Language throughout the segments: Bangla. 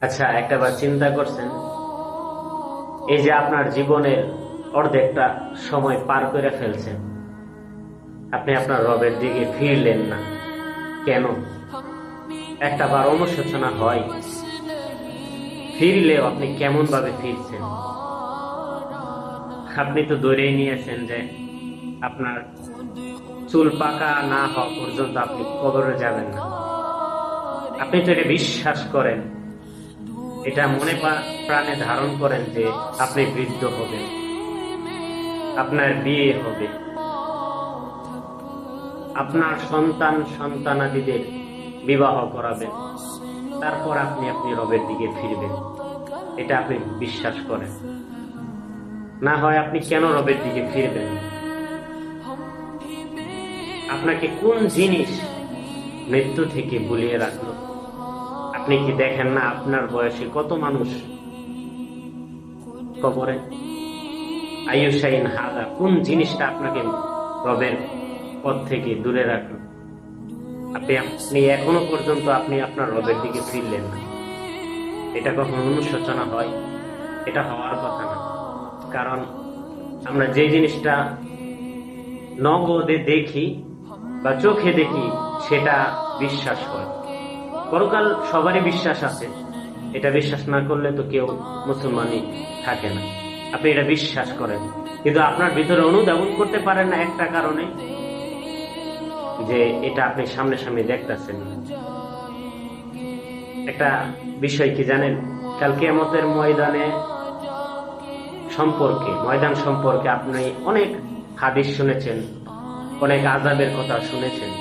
আচ্ছা, একটাবার চিন্তা করছেন, এই যে আপনার জীবনের অর্ধেকটা সময় পার করে ফেলছেন, আপনি আপনার রবের দিকে ফিরলেন না কেন? একটাবার অনুশোচনা হয়? ফিরলেও আপনি কেমন ভাবে ফিরছেন? আপনি তো ধরেই নিয়েছেন যে আপনার চুল পাকা না হওয়া পর্যন্ত আপনি কবরে যাবেন না। আপনি তো এটা বিশ্বাস করেন, এটা মনে প্রাণে ধারণ করেন যে আপনি বৃদ্ধ হবেন, আপনার বিয়ে হবে, আপনার সন্তান সন্তানাদিদের বিবাহ করাবেন, তারপর আপনি রবের দিকে ফিরবেন। এটা আপনি বিশ্বাস করেন। না হয় আপনি কেন রবের দিকে ফিরবেন? আপনাকে কোন জিনিস মৃত্যু থেকে ভুলিয়ে রাখলো? আপনি কি দেখেন না আপনার বয়সে কত মানুষ কবরে? আয়ুষাইন হাদা, কোন জিনিসটা আপনাকে রবের পথ থেকে দূরে রাখলো? আপনি এখনো পর্যন্ত আপনি আপনার রবের দিকে ফিরলেন না। এটা কখনো অনুশোচনা হয়? এটা হওয়ার কথা না। কারণ আমরা যে জিনিসটা নগদে দেখি বা চোখে দেখি সেটা বিশ্বাস হয়। পরকাল সবারই বিশ্বাস আছে, এটা বিশ্বাস না করলে তো কেউ মুসলমানই থাকে না। আপনি এটা বিশ্বাস করেন, কিন্তু আপনার ভিতরে অনুধাবন করতে পারেন না একটা কারণে, যে এটা আপনি সামনে সামনে দেখতেছেন। একটা বিষয় কি জানেন? কাল কিয়ামতের ময়দান সম্পর্কে আপনি অনেক হাদিস শুনেছেন, অনেক আযাবের কথা শুনেছেন,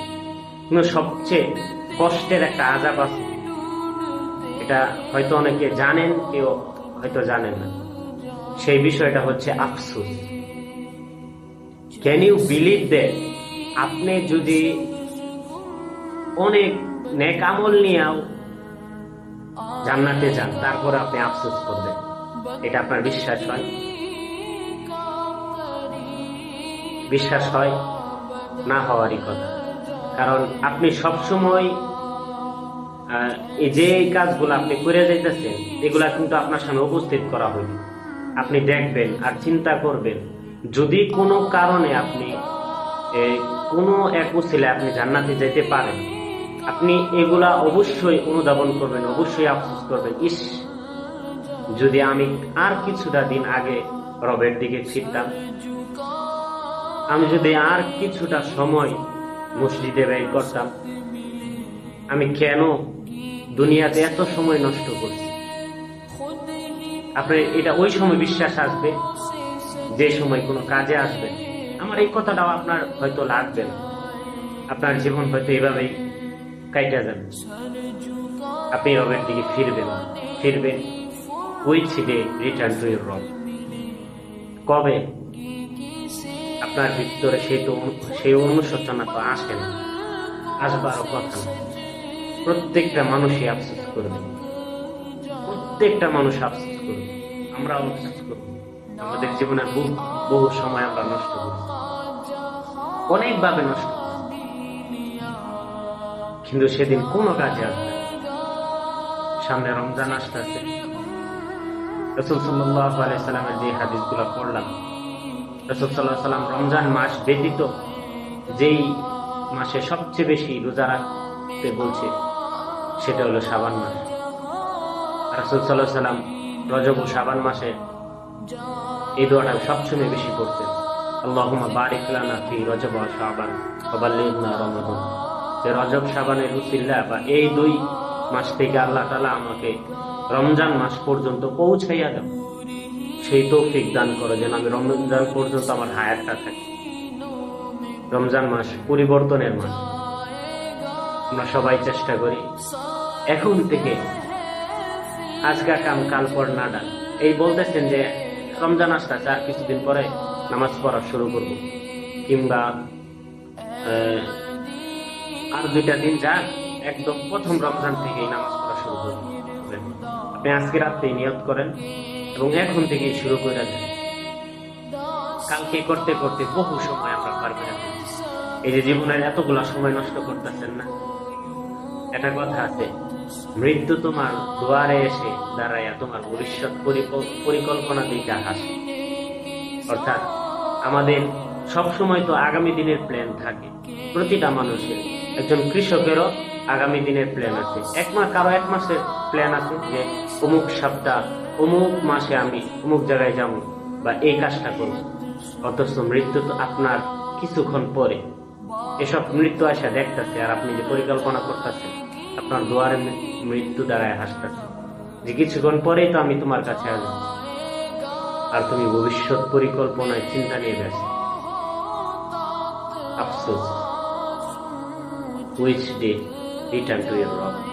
কিন্তু সবচেয়ে কষ্টের একটা আযাব আছে। এটা হয়তো অনেকে জানেন, কেউ হয়তো জানেন না। সেই বিষয়টা হচ্ছে আফসোস। Can you believe that? আপনি যদি অনেক নেক আমল নিয়েও জান্নাতে যান, তারপর আপনি আফসোস করবেন। এটা আপনার বিশ্বাস হয়? বিশ্বাস হয় না হওয়ারই কথা। কারণ আপনি সবসময় এই যে কাজগুলো আপনি করে যাইতেছেন, এগুলা কিন্তু আপনার সামনে উপস্থিত করা হইল। আপনি দেখবেন আর চিন্তা করবেন, যদি কোনো কারণে আপনি কোনো এক উসিলে আপনি জান্নাতে যেতে পারেন, আপনি এগুলা অবশ্যই অনুধাবন করবেন, অবশ্যই আফসোস করবেন, ইস, যদি আমি আর কিছুটা দিন আগে রবের দিকে ফিরতাম, আমি যদি আর কিছুটা সময় মসজিদে ব্যয় করতাম, আমি কেন দুনিয়াতে এত সময় নষ্ট করছি? আপনার এটা ওই সময় বিশ্বাস আসবে যে সময় কোনো কাজে আসবে। আমার এই কথাটাও আপনার হয়তো লাগবে না, আপনার জীবন হয়তো এভাবেই কাইটা যাবে। আপনি রবের দিকে ফিরবেন which day return to your রব। কবে? আপনার ভিতরে সেই অনুশোচনা তো আসে না, আসবারও কথা না। প্রত্যেকটা মানুষই আফসোস করবে, প্রত্যেকটা মানুষ আফসোস করবে, আমরা আফসোস করব। আমাদের জীবনের বহু সময় আমরা নষ্ট করছি, অনেকভাবে নষ্ট করছি, কিন্তু সেদিন কোনো কাজে আসবে। সামনে রমজান আসতেছে। রাসূল সাল্লাল্লাহু আলাইহি সাল্লামের যে হাদিসগুলো পড়লাম, রাসূল সাল্লাল্লাহু আলাইহি সাল্লাম রমজান মাস ব্যতীত যেই মাসে সবচেয়ে বেশি রোজা রাখতে বলছে সেটা হলো শাবান মাস। রাসূল সাল্লাল্লাহু আলাইহি সাল্লাম রজব ও শাবান মাসে এই দোয়াটা সবসময় বেশি পড়তেন, আল্লাহুম্মা বারিক লানা ফি রজব ওয়া শাবান ওয়া বাল্লিগনা রমাদান। যে রজব শাবানের উসিলা বা এই দুই মাস থেকে আল্লাহ তাআলা আমাকে রমজান মাস পর্যন্ত পৌঁছাইয়া দাও, সেই তৌফিক দান করো যেন আমি রমজান পর্যন্ত আমার হায়াতটা থাকে। রমজান মাস পরিবর্তনের মাস। আমরা সবাই চেষ্টা করি এখন থেকে আজকা কাম কাল পর না ডাল। এই বলতেছেন যে রমজান আসতেছে, আর কিছুদিন পরে নামাজ পড়া শুরু করব, কিংবা আর 2টা দিন যাক, একদম প্রথম রমজান থেকেই নামাজ পড়া শুরু করবেন। আপনি আজকে রাত্রেই নিয়ত করেন এবং এখন থেকেই শুরু করে দেন। কালকে করতে করতে বহু সময় আমরা পার করে ফেলছি। এই যে জীবনের এতগুলা সময় নষ্ট করতেছেন না, একটা কথা আছে, মৃত্যু তোমার দুয়ারে এসে দাঁড়াইয়া তোমার ভবিষ্যৎ পরিকল্পনা দিকে হাসে। অর্থাৎ আমাদের সব সময় তো আগামী দিনের প্ল্যান থাকে, প্রতিটা মানুষের। একজন কৃষকেরও আগামী দিনের প্ল্যান আছে, কারো 1 মাসের প্ল্যান আছে যে অমুক সপ্তাহ অমুক মাসে আমি অমুক জায়গায় যাবো বা এই কাজটা করবো। অথচ মৃত্যু তো আপনার কিছুক্ষণ পরে। এসব মৃত্যু আসা দেখতেছে, আর আপনি যে পরিকল্পনা করতেছেন, আপনার দুয়ারে মৃত্যু দ্বারায় হাসতেছে যে কিছুক্ষণ পরেই তো আমি তোমার কাছে আসবো, আর তুমি ভবিষ্যৎ পরিকল্পনায় চিন্তা নিয়ে ব্যস্ত। আফসোস, which day return to your Lord.